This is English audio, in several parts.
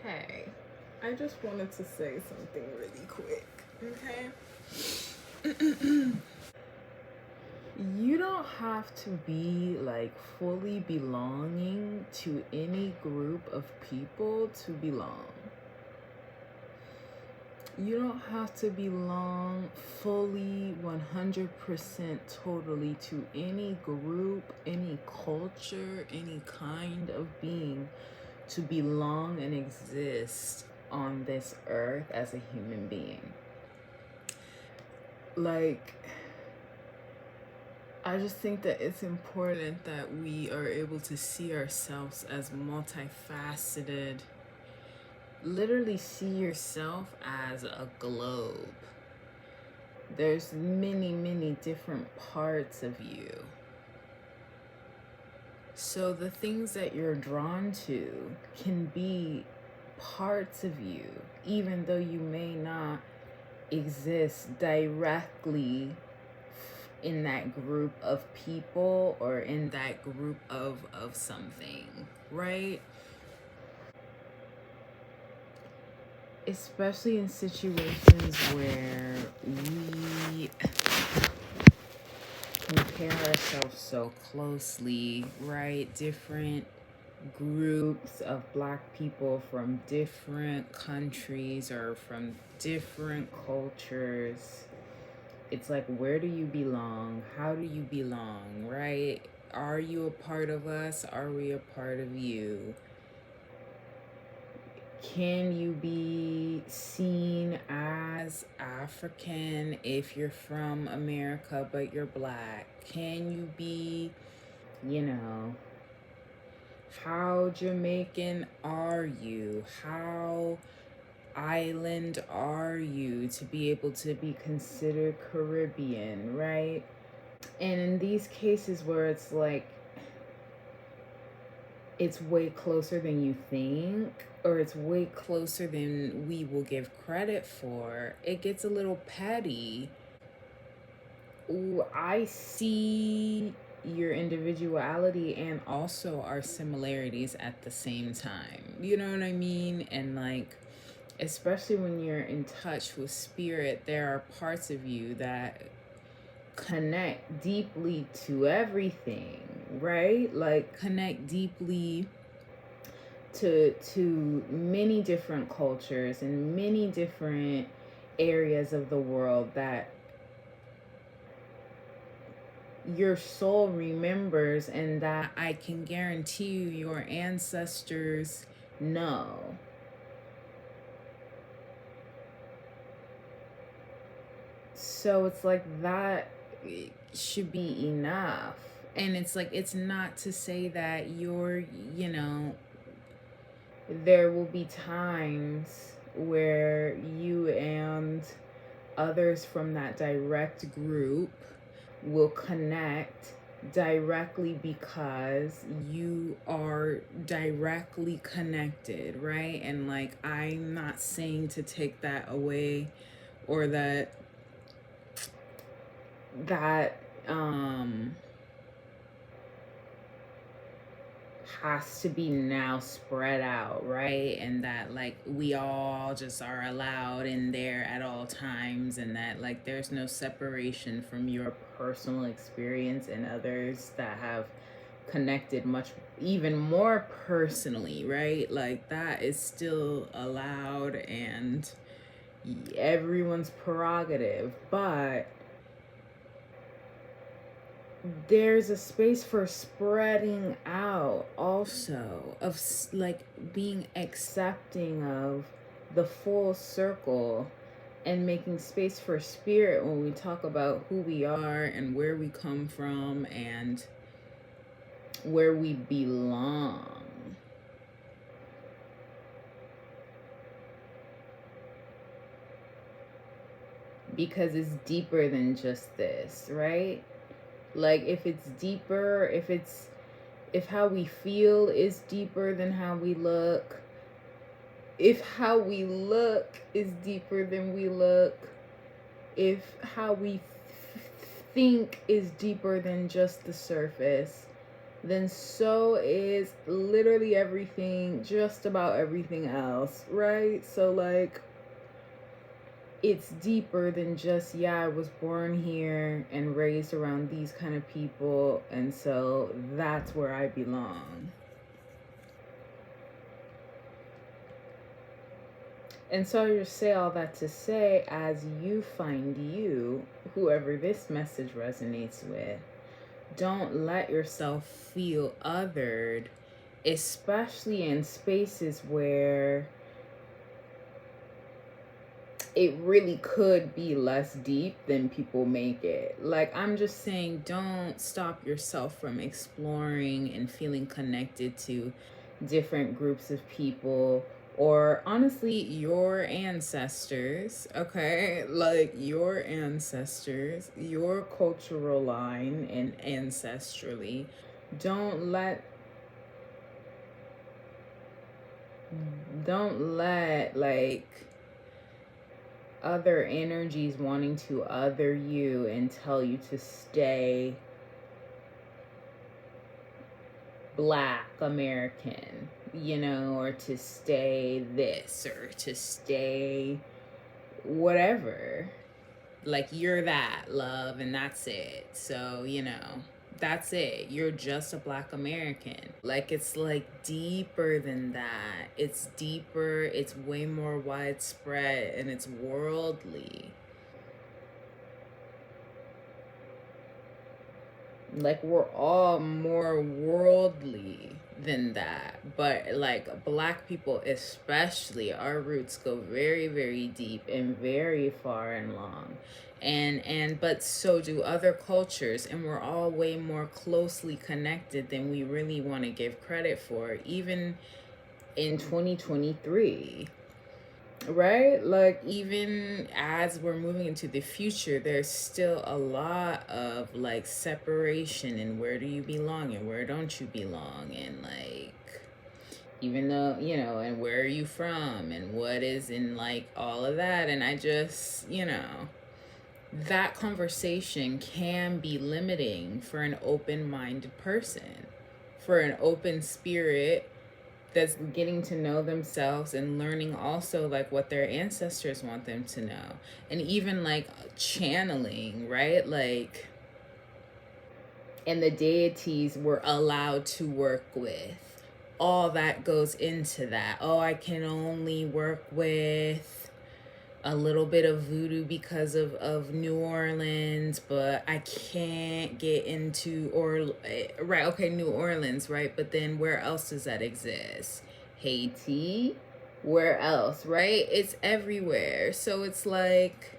Hey, I just wanted to say something really quick, okay? You don't have to be like fully belonging to any group of people to belong. You don't have to belong fully 100% totally to any group, any culture, any kind of being to belong and exist on this earth as a human being. Like, I just think that it's important that we are able to see ourselves as multifaceted. Literally see yourself as a globe. There's many different parts of you. So the things that you're drawn to can be parts of you, even though you may not exist directly in that group of people or in that group of something, right? Especially in situations where we compare ourselves so closely, right? Different groups of Black people from different countries or from different cultures. It's like, where do you belong? How do you belong, right? Are you a part of us? Are we a part of you? Can you be seen as African if you're from America but you're Black? Can you be, how Jamaican are you? How island are you to be able to be considered Caribbean, right? And in these cases where it's like, it's way closer than you think, or it's way closer than we will give credit for, it gets a little petty. Ooh, I see your individuality and also our similarities at the same time. You know what I mean? And like, especially when you're in touch with spirit, there are parts of you that connect deeply to everything, right? Like, connect deeply to many different cultures and many different areas of the world that your soul remembers, and that I can guarantee you your ancestors know. So it's like that should be enough. And it's like, it's not to say that you're, there will be times where you and others from that direct group will connect directly because you are directly connected, right? And like, I'm not saying to take that away, or that has to be now spread out, right? And that like we all just are allowed in there at all times, and that like there's no separation from your personal experience and others that have connected much even more personally, right? Like that is still allowed and everyone's prerogative, but there's a space for spreading out also, of like being accepting of the full circle and making space for spirit when we talk about who we are and where we come from and where we belong. Because it's deeper than just this, right? Like, if it's deeper, if how we feel is deeper than how we look, if how we look is deeper than we look, if how we think is deeper than just the surface, then so is literally literally everything, just about everything else, right? So, like, it's deeper than just, yeah, I was born here and raised around these kind of people, and so that's where I belong. And so I just say all that to say, as you find you, whoever this message resonates with, don't let yourself feel othered, especially in spaces where it really could be less deep than people make it. Like, I'm just saying, don't stop yourself from exploring and feeling connected to different groups of people, or honestly, your ancestors, okay? Like, your ancestors, your cultural line and ancestrally. Don't let like other energies wanting to other you and tell you to stay Black American, you know, or to stay this or to stay whatever. Like, you're that, love, and that's it. So, you know, that's it. You're just a Black American. Like, it's like deeper than that. It's deeper, it's way more widespread, and it's worldly. Like, we're all more worldly than that, but like Black people especially, our roots go very, very deep and very far and long, and but so do other cultures, and we're all way more closely connected than we really want to give credit for, even in 2023. Right? Like, even as we're moving into the future, there's still a lot of like separation, and where do you belong and where don't you belong, and like, even though, you know, and where are you from and what is in like all of that. And I just, you know, that conversation can be limiting for an open-minded person, for an open spirit that's getting to know themselves and learning also like what their ancestors want them to know, and even like channeling, right? Like, and the deities we're allowed to work with, all that goes into that. Oh, I can only work with a little bit of voodoo because of New Orleans, but I can't get into, or right, okay, New Orleans, right? But then where else does that exist? Haiti? Where else, right? It's everywhere. So it's like,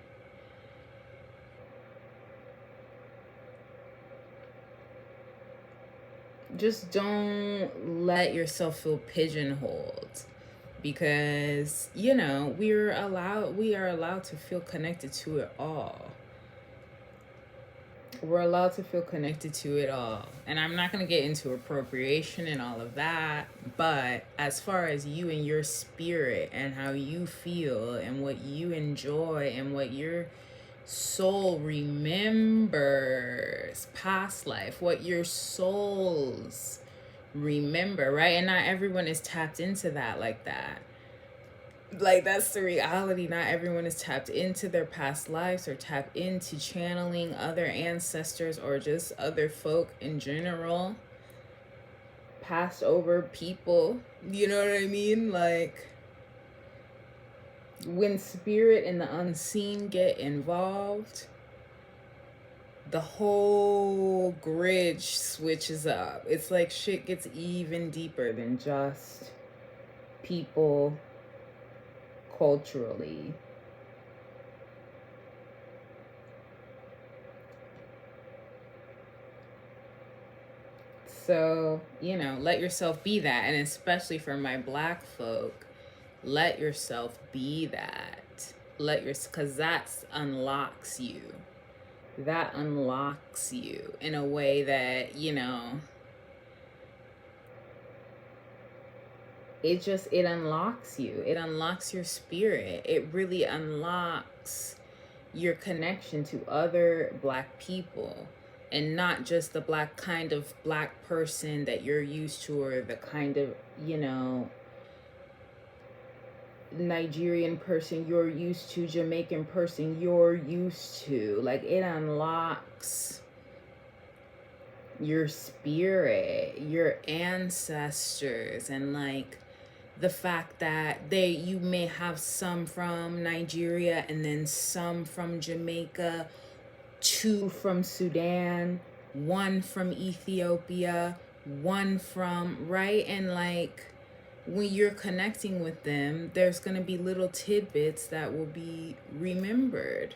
just don't let yourself feel pigeonholed, because, you know, we are allowed to feel connected to it all. We're allowed to feel connected to it all. And I'm not going to get into appropriation and all of that, but as far as you and your spirit and how you feel and what you enjoy and what your soul remembers, past life, what your souls remember, right? And not everyone is tapped into that like that. Like, that's the reality. Not everyone is tapped into their past lives or tapped into channeling other ancestors or just other folk in general, passed over people, you know what I mean? Like, when spirit and the unseen get involved, the whole grid switches up. It's like shit gets even deeper than just people culturally. So, you know, let yourself be that. And especially for my Black folk, let yourself be that. Because that unlocks you. That unlocks you in a way that, you know, it unlocks you. It unlocks your spirit. It really unlocks your connection to other Black people. and not just the black kind of black person that you're used to, or the kind of, Nigerian person you're used to, Jamaican person you're used to. Like, it unlocks your spirit, your ancestors, and like the fact that you may have some from Nigeria, and then some from Jamaica, two from Sudan, one from Ethiopia, one from, right? And like, when you're connecting with them, there's going to be little tidbits that will be remembered.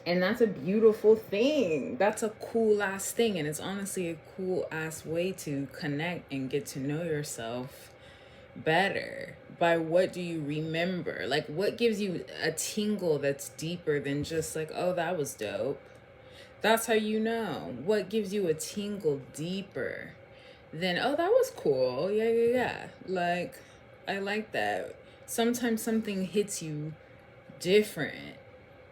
And that's a beautiful thing. That's a cool ass thing. And it's honestly a cool ass way to connect and get to know yourself better. By what do you remember? Like, what gives you a tingle that's deeper than just like, oh, that was dope? That's how you know. What gives you a tingle deeper than, oh, that was cool? Yeah, yeah, yeah. Like, I like that. Sometimes something hits you different,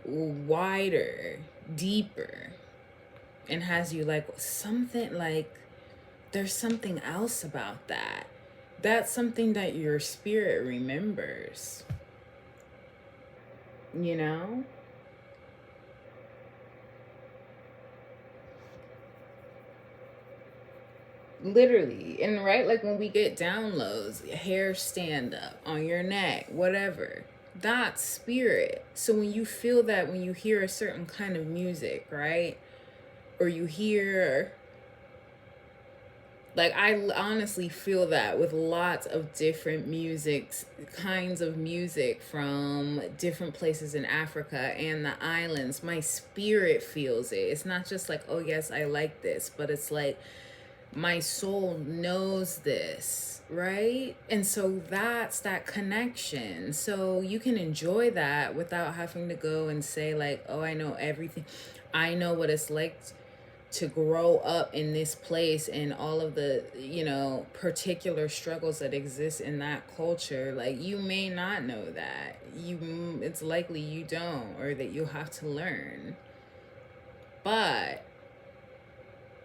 wider, deeper, and has you like, something like, there's something else about that. That's something that your spirit remembers, you know? Literally. And right, like when we get downloads, hair stand up on your neck, whatever, that's spirit. So when you feel that, when you hear a certain kind of music, right? Or you hear, like, I honestly feel that with lots of different musics, kinds of music from different places in Africa and the islands, my spirit feels it. It's not just like, oh yes, I like this, but it's like my soul knows this, right? And so that's that connection. So you can enjoy that without having to go and say like, oh, I know everything. I know what it's like to grow up in this place and all of the, particular struggles that exist in that culture. Like, you may not know that. It's likely you don't, or that you'll have to learn. But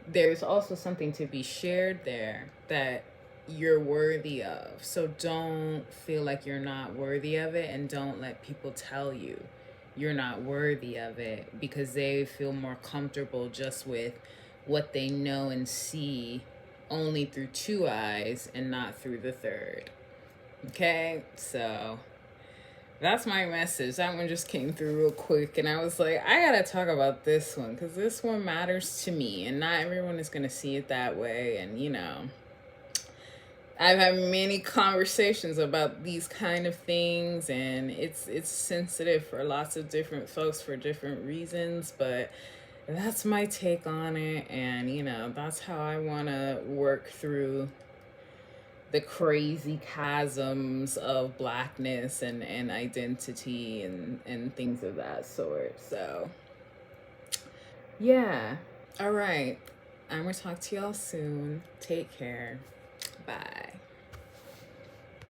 there's also something to be shared there that you're worthy of. So don't feel like you're not worthy of it, and don't let people tell you you're not worthy of it because they feel more comfortable just with what they know and see only through two eyes and not through the third. Okay? So that's my message. That one just came through real quick, and I was like, I gotta talk about this one because this one matters to me, and not everyone is gonna see it that way. And I've had many conversations about these kind of things, and it's sensitive for lots of different folks for different reasons, but that's my take on it. And that's how I want to work through the crazy chasms of blackness and identity and things of that sort. So yeah. All right, I'm gonna talk to y'all soon. Take care. Bye.